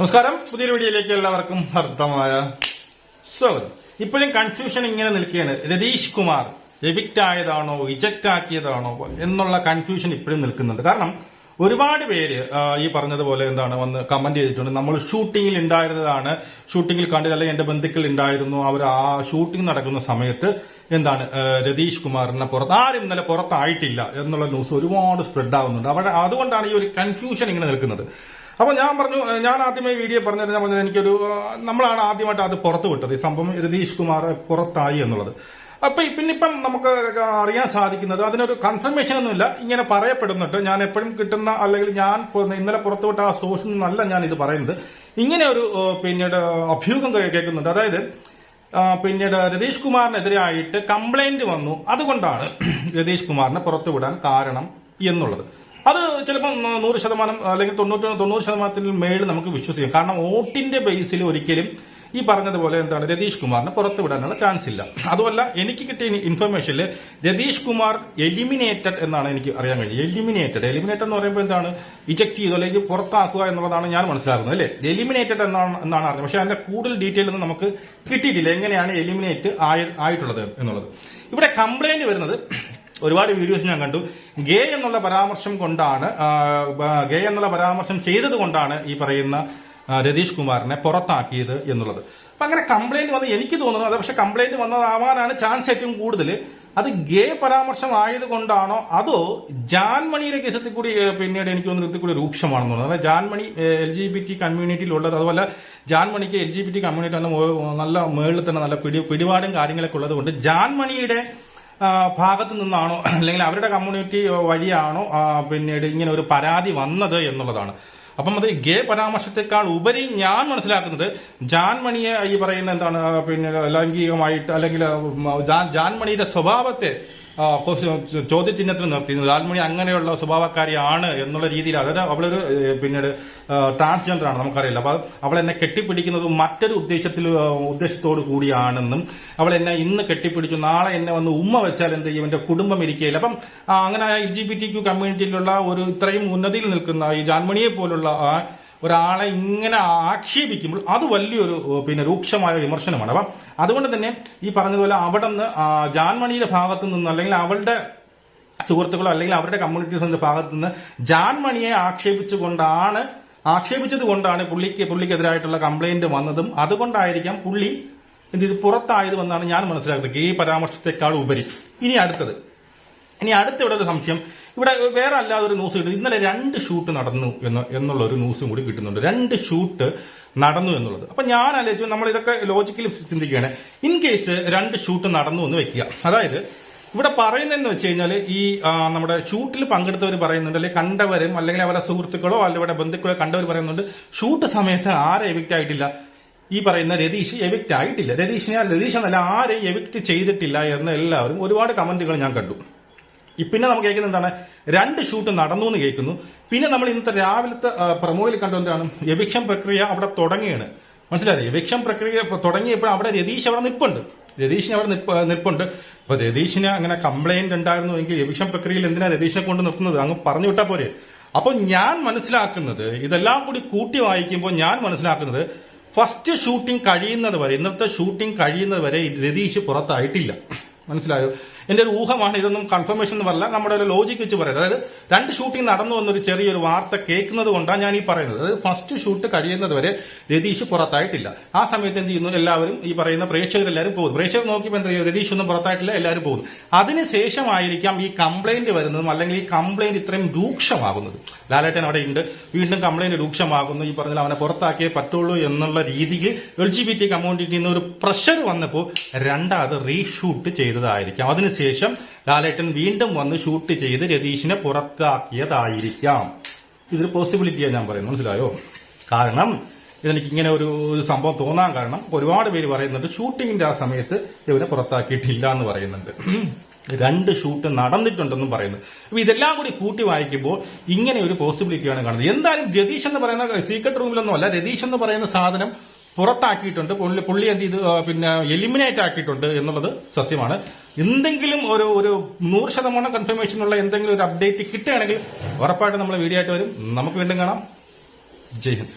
നമസ്കാരം, പുതിയൊരു വീഡിയോയിലേക്ക് എല്ലാവർക്കും ഹർദ്ദമായ സ്വാഗതം. ഇപ്പോഴും കൺഫ്യൂഷൻ ഇങ്ങനെ നിൽക്കുകയാണ്. രതീഷ് കുമാർ എവിക്റ്റ് ആയതാണോ ഇജക്റ്റ് ആക്കിയതാണോ എന്നുള്ള കൺഫ്യൂഷൻ ഇപ്പോഴും നിൽക്കുന്നുണ്ട്. കാരണം ഒരുപാട് പേര് ഈ പറഞ്ഞതുപോലെ വന്ന് കമന്റ് ചെയ്തിട്ടുണ്ട്. നമ്മൾ ഷൂട്ടിങ്ങിൽ ഉണ്ടായിരുന്നതാണ്, ഷൂട്ടിങ്ങിൽ കണ്ടില്ല, അല്ലെങ്കിൽ എന്റെ ബന്ധുക്കൾ ഉണ്ടായിരുന്നു, അവർ ആ ഷൂട്ടിംഗ് നടക്കുന്ന സമയത്ത് രതീഷ് കുമാറിനെ ആരും ഇന്നലെ പുറത്തായിട്ടില്ല എന്നുള്ള ന്യൂസ് ഒരുപാട് സ്പ്രെഡ് ആവുന്നുണ്ട്. അതുകൊണ്ടാണ് ഈ ഒരു കൺഫ്യൂഷൻ ഇങ്ങനെ നിൽക്കുന്നത്. അപ്പൊ ഞാൻ പറഞ്ഞു, ഞാൻ ആദ്യമായി വീഡിയോ പറഞ്ഞത് എനിക്കൊരു നമ്മളാണ് ആദ്യമായിട്ട് അത് പുറത്തു വിട്ടത്, ഈ സംഭവം രതീഷ് കുമാർ പുറത്തായി എന്നുള്ളത്. അപ്പൊ പിന്നിപ്പം നമുക്ക് അറിയാൻ സാധിക്കുന്നത് അതിനൊരു കൺഫർമേഷൻ ഒന്നുമില്ല, ഇങ്ങനെ പറയപ്പെടുന്നുണ്ട്. ഞാൻ എപ്പോഴും കിട്ടുന്ന അല്ലെങ്കിൽ ഞാൻ ഇന്നലെ പുറത്തുവിട്ട ആ സോഴ്സിൽ നിന്നല്ല ഞാൻ ഇത് പറയുന്നത്. ഇങ്ങനെ ഒരു പിന്നീട് അഭ്യൂഹം കേൾക്കുന്നുണ്ട്. അതായത് പിന്നീട് രതീഷ് കുമാറിനെതിരായിട്ട് കംപ്ലൈന്റ് വന്നു, അതുകൊണ്ടാണ് രതീഷ് കുമാറിനെ പുറത്തുവിടാൻ കാരണം എന്നുള്ളത്. അത് ചിലപ്പോൾ 100% അല്ലെങ്കിൽ 90% മേളിൽ നമുക്ക് വിശ്വസിക്കാം. കാരണം വോട്ടിന്റെ ബേസിൽ ഒരിക്കലും ഈ പറഞ്ഞതുപോലെ രതീഷ് കുമാറിനെ പുറത്തുവിടാനുള്ള ചാൻസ് ഇല്ല. അതുമല്ല, എനിക്ക് കിട്ടിയ ഇൻഫർമേഷനിൽ രതീഷ് കുമാർ എലിമിനേറ്റഡ് എന്നാണ് എനിക്ക് അറിയാൻ കഴിയും. എലിമിനേറ്റഡ് എന്ന് പറയുമ്പോൾ ഇജക്ട് ചെയ്തു അല്ലെങ്കിൽ പുറത്താക്കുക എന്നുള്ളതാണ് ഞാൻ മനസ്സിലാക്കുന്നത്, അല്ലേ? എലിമിനേറ്റഡ് എന്നാണ് അറിഞ്ഞത്. പക്ഷെ അതിന്റെ കൂടുതൽ ഡീറ്റെയിൽ ഒന്നും നമുക്ക് കിട്ടിയിട്ടില്ല, എങ്ങനെയാണ് എലിമിനേറ്റ് ആയിട്ടുള്ളത് എന്നുള്ളത്. ഇവിടെ കംപ്ലൈന്റ് വരുന്നത്, ഒരുപാട് വീഡിയോസ് ഞാൻ കണ്ടു, ഗേ എന്നുള്ള പരാമർശം ചെയ്തത് കൊണ്ടാണ് ഈ പറയുന്ന രതീഷ് കുമാറിനെ പുറത്താക്കിയത് എന്നുള്ളത്. അപ്പൊ അങ്ങനെ കംപ്ലൈന്റ് വന്ന് എനിക്ക് തോന്നുന്നു, അത് പക്ഷെ കംപ്ലൈന്റ് വന്നതാവാനാണ് ചാൻസ് ഏറ്റവും കൂടുതൽ. അത് ഗേ പരാമർശം ആയതുകൊണ്ടാണോ അതോ ജാൻമണിയുടെ കേസത്തിൽ കൂടി പിന്നീട് എനിക്ക് തോന്നുന്നു കൂടി രൂക്ഷമാണെന്ന് തോന്നുന്നത്. അതായത് ജാൻമണി LGBT കമ്മ്യൂണിറ്റിയിലുള്ളത്, അതുപോലെ ജാൻമണിക്ക് LGBT കമ്മ്യൂണിറ്റി നല്ല മേളിൽ തന്നെ നല്ല പിടിപാടും കാര്യങ്ങളൊക്കെ ഉള്ളത് കൊണ്ട് ജാൻമണിയുടെ ഭാഗത്തു നിന്നാണോ അല്ലെങ്കിൽ അവരുടെ കമ്മ്യൂണിറ്റി വഴിയാണോ പിന്നീട് ഇങ്ങനെ ഒരു പരാതി വന്നത് എന്നുള്ളതാണ്. അപ്പം അത് ഗേ പരാമർശത്തെക്കാൾ ഉപരി ഞാൻ മനസ്സിലാക്കുന്നത് ജാൻമണിയെ ഈ പറയുന്ന പിന്നെ ലൈംഗികമായിട്ട് അല്ലെങ്കിൽ ജാൻമണിയുടെ സ്വഭാവത്തെ ചോദ്യചിഹ്നത്തിൽ നിർത്തിയിരുന്നു. ജാൻമണി അങ്ങനെയുള്ള സ്വഭാവക്കാരിയാണ് എന്നുള്ള രീതിയിൽ, അതായത് അവളൊരു പിന്നീട് ട്രാൻസ്ജെൻഡർ ആണ്, നമുക്കറിയില്ല. അപ്പൊ അവൾ എന്നെ കെട്ടിപ്പിടിക്കുന്നത് മറ്റൊരു ഉദ്ദേശത്തോടു കൂടിയാണെന്നും, അവൾ എന്നെ ഇന്ന് കെട്ടിപ്പിടിച്ചു, നാളെ എന്നെ വന്ന് ഉമ്മ വെച്ചാൽ എന്ത് ചെയ്യും, എന്റെ കുടുംബം ഇരിക്കുകയില്ല. അപ്പം അങ്ങനെ LGBT കമ്മ്യൂണിറ്റിയിലുള്ള ഒരു ഇത്രയും ഉന്നതിയിൽ നിൽക്കുന്ന ഈ ജാൻമണിയെ പോലുള്ള ഒരാളെ ഇങ്ങനെ ആക്ഷേപിക്കുമ്പോൾ അത് വലിയൊരു പിന്നെ രൂക്ഷമായ വിമർശനമാണ്. അപ്പം അതുകൊണ്ട് തന്നെ ഈ പറഞ്ഞതുപോലെ അവിടെ നിന്ന് ജാൻമണിയുടെ ഭാഗത്തു നിന്ന് അല്ലെങ്കിൽ അവളുടെ സുഹൃത്തുക്കളോ അല്ലെങ്കിൽ അവരുടെ കമ്മ്യൂണിറ്റീസിന്റെ ഭാഗത്തു നിന്ന് ജാൻമണിയെ ആക്ഷേപിച്ചത് കൊണ്ടാണ് പുള്ളിക്കെതിരായിട്ടുള്ള കംപ്ലൈന്റ് വന്നതും അതുകൊണ്ടായിരിക്കാം പുള്ളി ഇത് പുറത്തായതുമെന്നാണ് ഞാൻ മനസ്സിലാക്കുന്നത്, ഈ പരാമർശത്തെക്കാൾ ഉപരി. ഇനി അടുത്തിവിടെ ഒരു സംശയം, ഇവിടെ വേറെ അല്ലാതെ ഒരു ന്യൂസ് കിട്ടും, ഇന്നലെ 2 ഷൂട്ട് നടന്നു എന്നുള്ള ഒരു ന്യൂസും കൂടി കിട്ടുന്നുണ്ട്. 2 ഷൂട്ട് നടന്നു എന്നുള്ളത്. അപ്പൊ ഞാൻ ആലോചിച്ചു, നമ്മൾ ഇതൊക്കെ ലോജിക്കലി ചിന്തിക്കുകയാണ്. ഇൻ കേസ് 2 ഷൂട്ട് നടന്നു എന്ന് വെക്കുക, അതായത് ഇവിടെ പറയുന്നതെന്ന് വെച്ച് കഴിഞ്ഞാൽ ഈ നമ്മുടെ ഷൂട്ടിൽ പങ്കെടുത്തവർ പറയുന്നുണ്ട്, അല്ലെങ്കിൽ കണ്ടവരും അല്ലെങ്കിൽ അവരുടെ സുഹൃത്തുക്കളോ അല്ലെങ്കിൽ അവരുടെ ബന്ധുക്കളോ കണ്ടവർ പറയുന്നുണ്ട്, ഷൂട്ട് സമയത്ത് ആരെ എവിക്റ്റ് ആയിട്ടില്ല, ഈ പറയുന്ന രതീഷ് എവിക്റ്റ് ആയിട്ടില്ല, രതീഷ് എന്നല്ല ആരെയും എവിക്റ്റ് ചെയ്തിട്ടില്ല എന്ന് എല്ലാവരും ഒരുപാട് കമന്റുകൾ ഞാൻ കണ്ടു. പിന്നെ നമുക്ക് കേൾക്കുന്ന 2 ഷൂട്ട് നടന്നു എന്ന് കേൾക്കുന്നു. പിന്നെ നമ്മൾ ഇന്നത്തെ രാവിലത്തെ പ്രമോയിൽ കണ്ടു എവിക്ഷൻ പ്രക്രിയ അവിടെ തുടങ്ങിയാണ്. മനസ്സിലായി, എവിക്ഷൻ പ്രക്രിയ തുടങ്ങിയപ്പോൾ അവിടെ രതീഷിന് അവിടെ നിൽപ്പുണ്ട്. അപ്പൊ രതീഷിന് അങ്ങനെ കംപ്ലൈന്റ് ഉണ്ടായിരുന്നു എങ്കിൽ എവിക്ഷൻ പ്രക്രിയയിൽ എന്തിനാ രതീഷിനെ കൊണ്ട് നിർത്തുന്നത്, അങ്ങ് പറഞ്ഞു വിട്ടാ പോരെ. അപ്പൊ ഞാൻ മനസ്സിലാക്കുന്നത്, ഇതെല്ലാം കൂടി കൂട്ടി വായിക്കുമ്പോൾ ഞാൻ മനസ്സിലാക്കുന്നത്, ഫസ്റ്റ് ഷൂട്ടിംഗ് കഴിയുന്നത് വരെ, ഇന്നത്തെ ഷൂട്ടിംഗ് കഴിയുന്നത് വരെ രതീഷ് പുറത്തായിട്ടില്ല. മനസ്സിലായോ? എന്റെ ഒരു ഊഹമാണ്, ഇതൊന്നും കൺഫർമേഷൻ എന്ന് പറഞ്ഞാൽ നമ്മുടെ ഒരു ലോജിക്ക് വെച്ച് പറയുന്നത്. അതായത് 2 ഷൂട്ടിംഗ് നടന്നു എന്നൊരു ചെറിയൊരു വാർത്ത കേൾക്കുന്നത് കൊണ്ടാണ് ഞാൻ ഈ പറയുന്നത്. അതായത് ഫസ്റ്റ് ഷൂട്ട് കഴിയുന്നത് വരെ രതീഷ് പുറത്തായിട്ടില്ല. ആ സമയത്ത് എന്ത് ചെയ്യുന്നു, എല്ലാവരും ഈ പറയുന്ന പ്രേക്ഷകരെല്ലാവരും പോകുന്നു. പ്രേക്ഷകർ നോക്കിയപ്പോൾ എന്താ, രതീഷ് ഒന്നും പുറത്തായിട്ടില്ല, എല്ലാവരും പോകുന്നു. അതിനുശേഷമായിരിക്കാം ഈ കംപ്ലൈന്റ് വരുന്നതും അല്ലെങ്കിൽ ഈ കംപ്ലൈന്റ് ഇത്രയും രൂക്ഷമാകുന്നത്. ലാലേട്ടൻ അവിടെ ഉണ്ട്, വീണ്ടും കംപ്ലൈന്റ് രൂക്ഷമാകുന്നു, ഈ പറഞ്ഞാൽ അവനെ പുറത്താക്കിയേ പറ്റുള്ളൂ എന്നുള്ള രീതിയിൽ LGBT കമ്മ്യൂണിറ്റിയിൽ നിന്ന് ഒരു പ്രഷർ വന്നപ്പോൾ രണ്ടാമത് റീഷൂട്ട് ചെയ്തതായിരിക്കാം. അതിനുശേഷം ലാലേട്ടൻ വീണ്ടും വന്ന് ഷൂട്ട് ചെയ്ത് രതീഷിനെ പുറത്താക്കിയതായിരിക്കാം. ഇതൊരു പോസിബിലിറ്റിയാണ് ഞാൻ പറയുന്നത്, മനസ്സിലായോ? കാരണം ഇതെനിക്ക് ഇങ്ങനെ ഒരു സംഭവം തോന്നാൻ കാരണം ഒരുപാട് പേര് പറയുന്നുണ്ട് ഷൂട്ടിങ്ങിന്റെ ആ സമയത്ത് ഇവനെ പുറത്താക്കിയിട്ടില്ല എന്ന് പറയുന്നുണ്ട്. 2 ഷൂട്ട് നടന്നിട്ടുണ്ടെന്നും പറയുന്നു. അപ്പൊ ഇതെല്ലാം കൂടി കൂട്ടി വായിക്കുമ്പോൾ ഇങ്ങനെ ഒരു പോസിബിലിറ്റിയാണ് കാണുന്നത്. എന്തായാലും രതീഷ് എന്ന് പറയുന്ന സീക്രട്ട് റൂമിലൊന്നും അല്ല, രതീഷ് എന്ന് പറയുന്ന സാധനം പുറത്താക്കിയിട്ടുണ്ട്, പുള്ളി എന്ത് ചെയ്ത് പിന്നെ എലിമിനേറ്റ് ആക്കിയിട്ടുണ്ട് എന്നുള്ളത് സത്യമാണ്. എന്തെങ്കിലും ഒരു 100% കൺഫർമേഷനുള്ള എന്തെങ്കിലും ഒരു അപ്ഡേറ്റ് കിട്ടുകയാണെങ്കിൽ ഉറപ്പായിട്ടും നമ്മൾ വീഡിയോ ആയിട്ട് വരും. നമുക്ക് വീണ്ടും കാണാം. ജയ് ഹിന്ദ്.